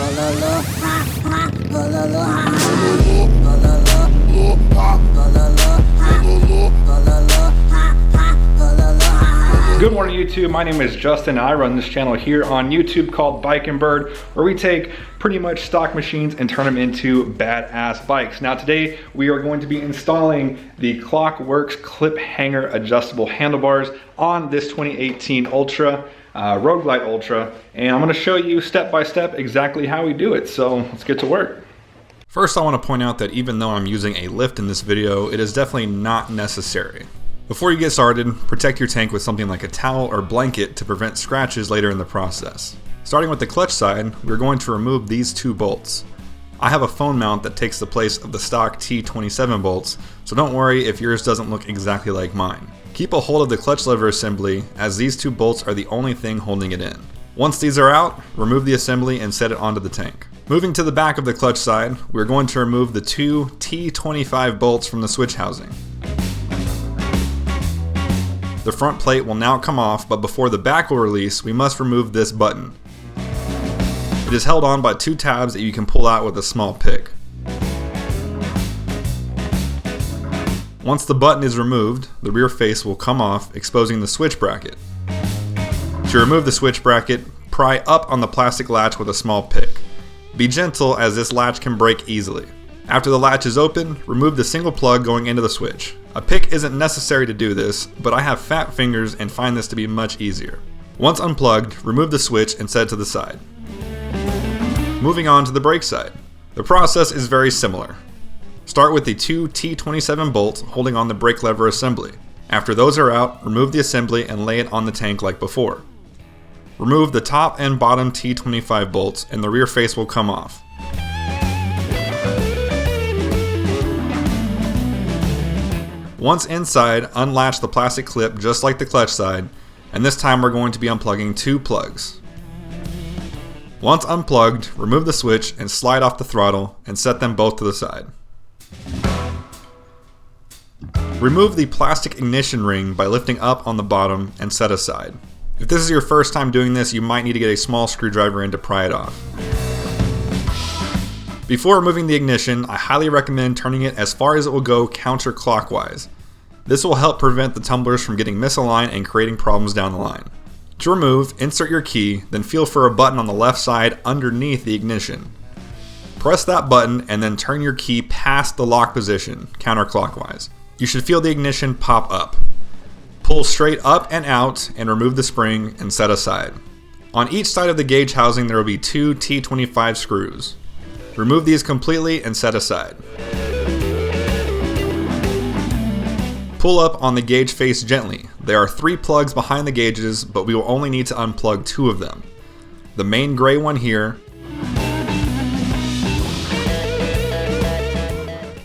Good morning YouTube, my name is Justin. I run this channel here on YouTube called Bike and Bird, where we take pretty much stock machines and turn them into badass bikes. Now today we are going to be installing the Klock Werks clip hanger adjustable handlebars on this 2018 Ultra, Road Glide Ultra, and I'm going to show you step by step exactly how we do it, so let's get to work. First, I want to point out that even though I'm using a lift in this video, it is definitely not necessary. Before you get started, protect your tank with something like a towel or blanket to prevent scratches later in the process. Starting with the clutch side, we're going to remove these two bolts. I have a phone mount that takes the place of the stock T27 bolts, so don't worry if yours doesn't look exactly like mine. Keep a hold of the clutch lever assembly, as these two bolts are the only thing holding it in. Once these are out, remove the assembly and set it onto the tank. Moving to the back of the clutch side, we're going to remove the two T25 bolts from the switch housing. The front plate will now come off, but before the back will release, we must remove this button. It is held on by two tabs that you can pull out with a small pick. Once the button is removed, the rear face will come off, exposing the switch bracket. To remove the switch bracket, pry up on the plastic latch with a small pick. Be gentle, as this latch can break easily. After the latch is open, remove the single plug going into the switch. A pick isn't necessary to do this, but I have fat fingers and find this to be much easier. Once unplugged, remove the switch and set it to the side. Moving on to the brake side. The process is very similar. Start with the two T27 bolts holding on the brake lever assembly. After those are out, remove the assembly and lay it on the tank like before. Remove the top and bottom T25 bolts and the rear face will come off. Once inside, unlatch the plastic clip just like the clutch side, and this time we're going to be unplugging two plugs. Once unplugged, remove the switch and slide off the throttle and set them both to the side. Remove the plastic ignition ring by lifting up on the bottom and set aside. If this is your first time doing this, you might need to get a small screwdriver in to pry it off. Before removing the ignition, I highly recommend turning it as far as it will go counterclockwise. This will help prevent the tumblers from getting misaligned and creating problems down the line. To remove, insert your key, then feel for a button on the left side underneath the ignition. Press that button and then turn your key past the lock position, counterclockwise. You should feel the ignition pop up. Pull straight up and out and remove the spring and set aside. On each side of the gauge housing there will be two T25 screws. Remove these completely and set aside. Pull up on the gauge face gently. There are three plugs behind the gauges, but we will only need to unplug two of them. The main gray one here,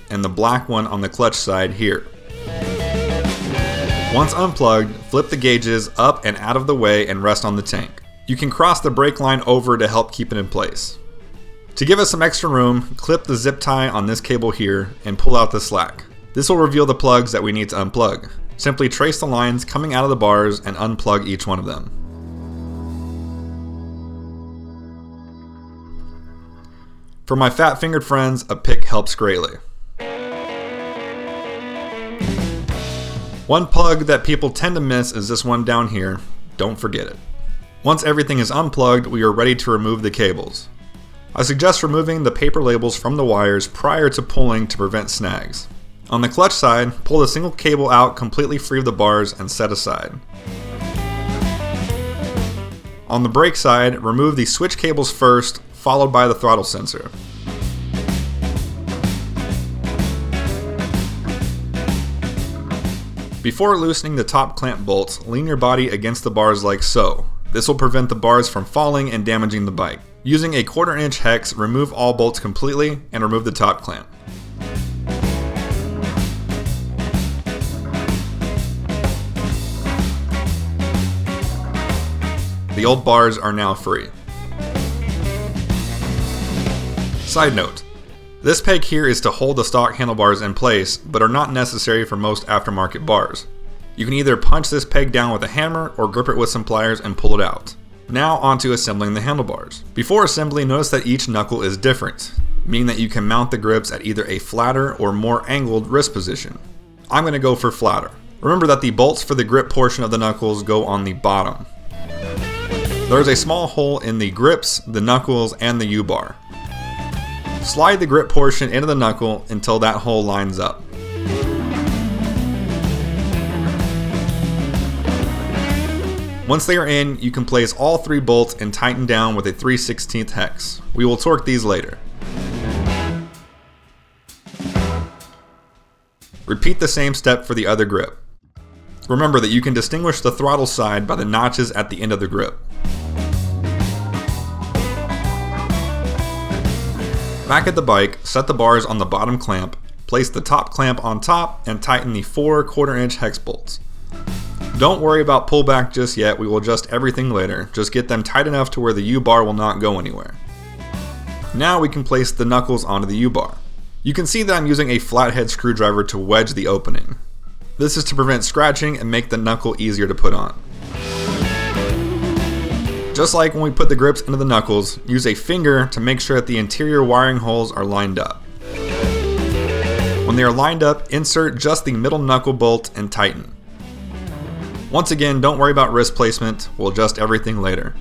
and the black one on the clutch side here. Once unplugged, flip the gauges up and out of the way and rest on the tank. You can cross the brake line over to help keep it in place. To give us some extra room, clip the zip tie on this cable here and pull out the slack. This will reveal the plugs that we need to unplug. Simply trace the lines coming out of the bars and unplug each one of them. For my fat-fingered friends, a pick helps greatly. One plug that people tend to miss is this one down here. Don't forget it. Once everything is unplugged, we are ready to remove the cables. I suggest removing the paper labels from the wires prior to pulling to prevent snags. On the clutch side, pull the single cable out completely free of the bars and set aside. On the brake side, remove the switch cables first, followed by the throttle sensor. Before loosening the top clamp bolts, lean your body against the bars like so. This will prevent the bars from falling and damaging the bike. Using a 1/4 inch hex, remove all bolts completely and remove the top clamp. The old bars are now free. Side note, this peg here is to hold the stock handlebars in place, but are not necessary for most aftermarket bars. You can either punch this peg down with a hammer or grip it with some pliers and pull it out. Now onto assembling the handlebars. Before assembly, notice that each knuckle is different, meaning that you can mount the grips at either a flatter or more angled wrist position. I'm going to go for flatter. Remember that the bolts for the grip portion of the knuckles go on the bottom. There is a small hole in the grips, the knuckles, and the U-bar. Slide the grip portion into the knuckle until that hole lines up. Once they are in, you can place all 3 bolts and tighten down with a 3/16 hex. We will torque these later. Repeat the same step for the other grip. Remember that you can distinguish the throttle side by the notches at the end of the grip. Back at the bike, set the bars on the bottom clamp, place the top clamp on top, and tighten the 4 1/4-inch hex bolts. Don't worry about pullback just yet, we will adjust everything later, just get them tight enough to where the U-bar will not go anywhere. Now we can place the knuckles onto the U-bar. You can see that I'm using a flathead screwdriver to wedge the opening. This is to prevent scratching and make the knuckle easier to put on. Just like when we put the grips into the knuckles, use a finger to make sure that the interior wiring holes are lined up. When they are lined up, insert just the middle knuckle bolt and tighten. Once again, don't worry about wrist placement, we'll adjust everything later.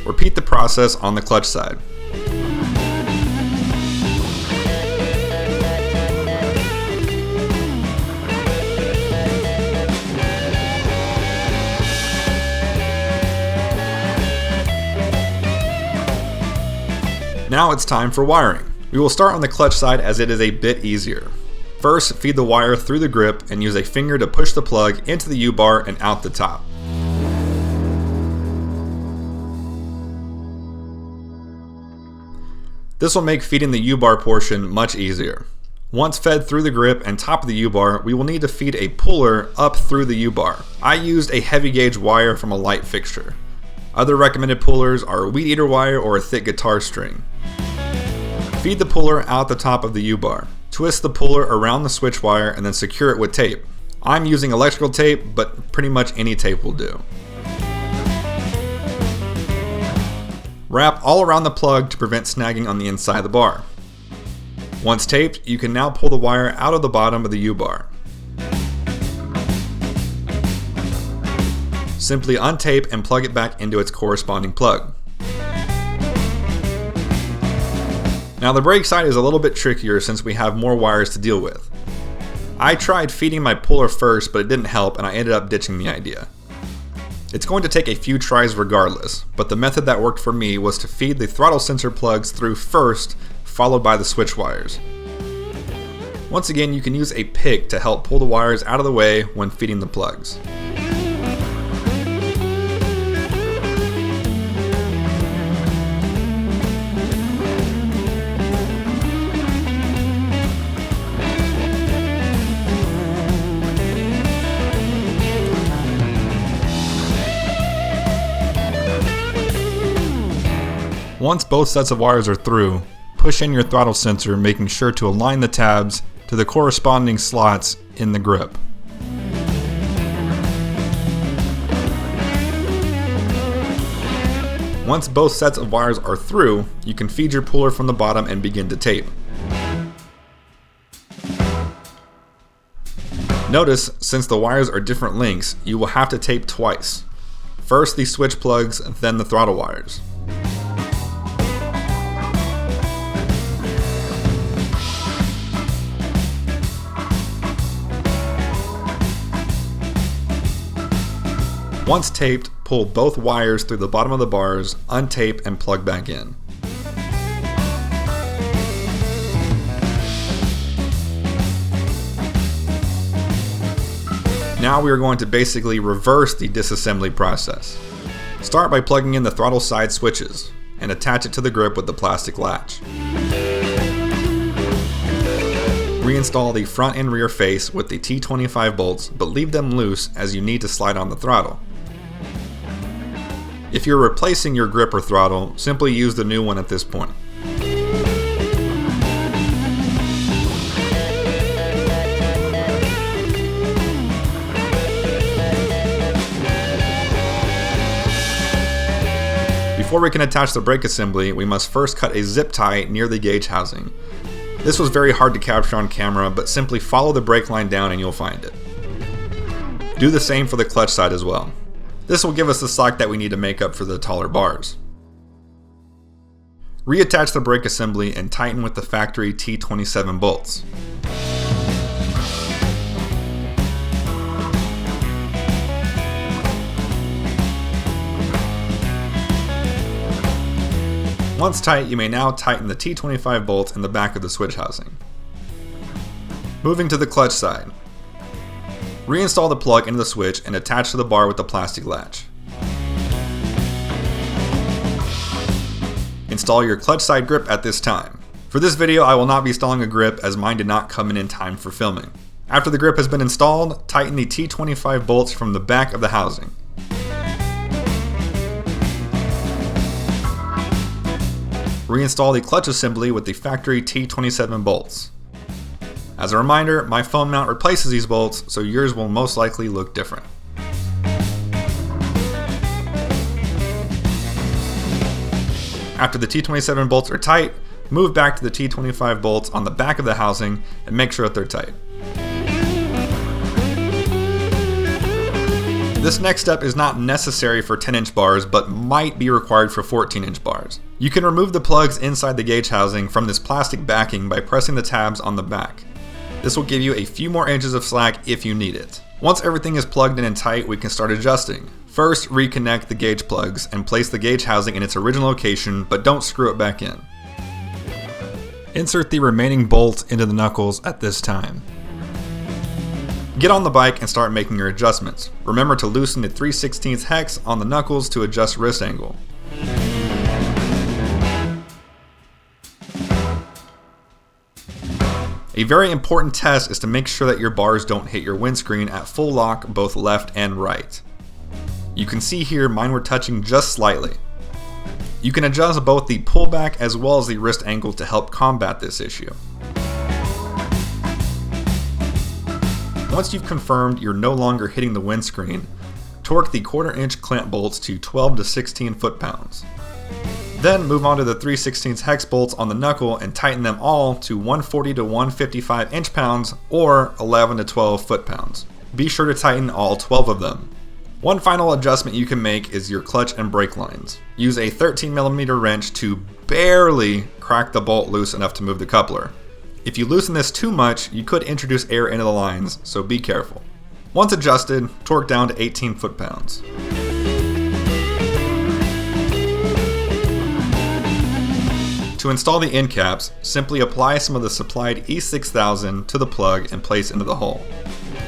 Repeat the process on the clutch side. Now it's time for wiring. We will start on the clutch side as it is a bit easier. First, feed the wire through the grip and use a finger to push the plug into the U-bar and out the top. This will make feeding the U-bar portion much easier. Once fed through the grip and top of the U-bar, we will need to feed a puller up through the U-bar. I used a heavy gauge wire from a light fixture. Other recommended pullers are a weed eater wire or a thick guitar string. Feed the puller out the top of the U-bar. Twist the puller around the switch wire and then secure it with tape. I'm using electrical tape, but pretty much any tape will do. Wrap all around the plug to prevent snagging on the inside of the bar. Once taped, you can now pull the wire out of the bottom of the U-bar. Simply untape and plug it back into its corresponding plug. Now the brake side is a little bit trickier since we have more wires to deal with. I tried feeding my puller first, but it didn't help and I ended up ditching the idea. It's going to take a few tries regardless, but the method that worked for me was to feed the throttle sensor plugs through first, followed by the switch wires. Once again, you can use a pick to help pull the wires out of the way when feeding the plugs. Once both sets of wires are through, push in your throttle sensor, making sure to align the tabs to the corresponding slots in the grip. Once both sets of wires are through, you can feed your puller from the bottom and begin to tape. Notice, since the wires are different lengths, you will have to tape twice. First the switch plugs, then the throttle wires. Once taped, pull both wires through the bottom of the bars, untape, and plug back in. Now we are going to basically reverse the disassembly process. Start by plugging in the throttle side switches and attach it to the grip with the plastic latch. Reinstall the front and rear face with the T25 bolts, but leave them loose as you need to slide on the throttle. If you're replacing your grip or throttle, simply use the new one at this point. Before we can attach the brake assembly, we must first cut a zip tie near the gauge housing. This was very hard to capture on camera, but simply follow the brake line down and you'll find it. Do the same for the clutch side as well. This will give us the slack that we need to make up for the taller bars. Reattach the brake assembly and tighten with the factory T27 bolts. Once tight, you may now tighten the T25 bolts in the back of the switch housing. Moving to the clutch side. Reinstall the plug into the switch and attach to the bar with the plastic latch. Install your clutch side grip at this time. For this video, I will not be installing a grip as mine did not come in time for filming. After the grip has been installed, tighten the T25 bolts from the back of the housing. Reinstall the clutch assembly with the factory T27 bolts. As a reminder, my phone mount replaces these bolts, so yours will most likely look different. After the T27 bolts are tight, move back to the T25 bolts on the back of the housing and make sure that they're tight. This next step is not necessary for 10-inch bars, but might be required for 14-inch bars. You can remove the plugs inside the gauge housing from this plastic backing by pressing the tabs on the back. This will give you a few more inches of slack if you need it. Once everything is plugged in and tight, we can start adjusting. First, reconnect the gauge plugs and place the gauge housing in its original location, but don't screw it back in. Insert the remaining bolts into the knuckles at this time. Get on the bike and start making your adjustments. Remember to loosen the 3/16 hex on the knuckles to adjust wrist angle. A very important test is to make sure that your bars don't hit your windscreen at full lock both left and right. You can see here mine were touching just slightly. You can adjust both the pullback as well as the wrist angle to help combat this issue. Once you've confirmed you're no longer hitting the windscreen, torque the 1/4 inch clamp bolts to 12 to 16 foot-pounds. Then move on to the 3/16 hex bolts on the knuckle and tighten them all to 140 to 155 inch-pounds or 11 to 12 foot-pounds. Be sure to tighten all 12 of them. One final adjustment you can make is your clutch and brake lines. Use a 13mm wrench to barely crack the bolt loose enough to move the coupler. If you loosen this too much, you could introduce air into the lines, so be careful. Once adjusted, torque down to 18 foot-pounds. To install the end caps, simply apply some of the supplied E6000 to the plug and place into the hole.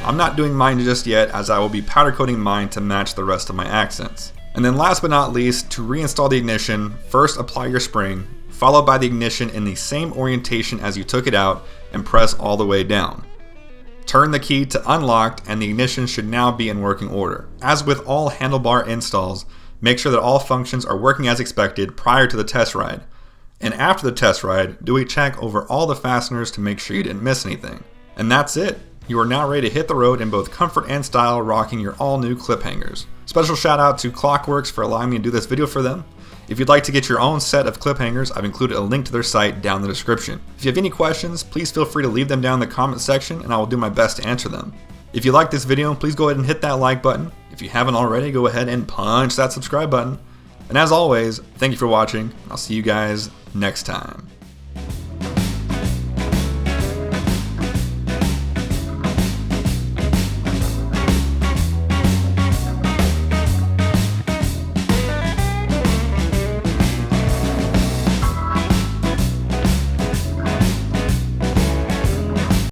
I'm not doing mine just yet as I will be powder coating mine to match the rest of my accents. And then last but not least, to reinstall the ignition, first apply your spring, followed by the ignition in the same orientation as you took it out and press all the way down. Turn the key to unlocked and the ignition should now be in working order. As with all handlebar installs, make sure that all functions are working as expected prior to the test ride. And after the test ride, do a check over all the fasteners to make sure you didn't miss anything. And that's it. You are now ready to hit the road in both comfort and style, rocking your all-new Kliphangers. Special shout out to Klock Werks for allowing me to do this video for them. If you'd like to get your own set of Kliphangers, I've included a link to their site down in the description. If you have any questions, please feel free to leave them down in the comment section and I will do my best to answer them. If you like this video, please go ahead and hit that like button. If you haven't already, go ahead and punch that subscribe button. And as always, thank you for watching. I'll see you guys next time.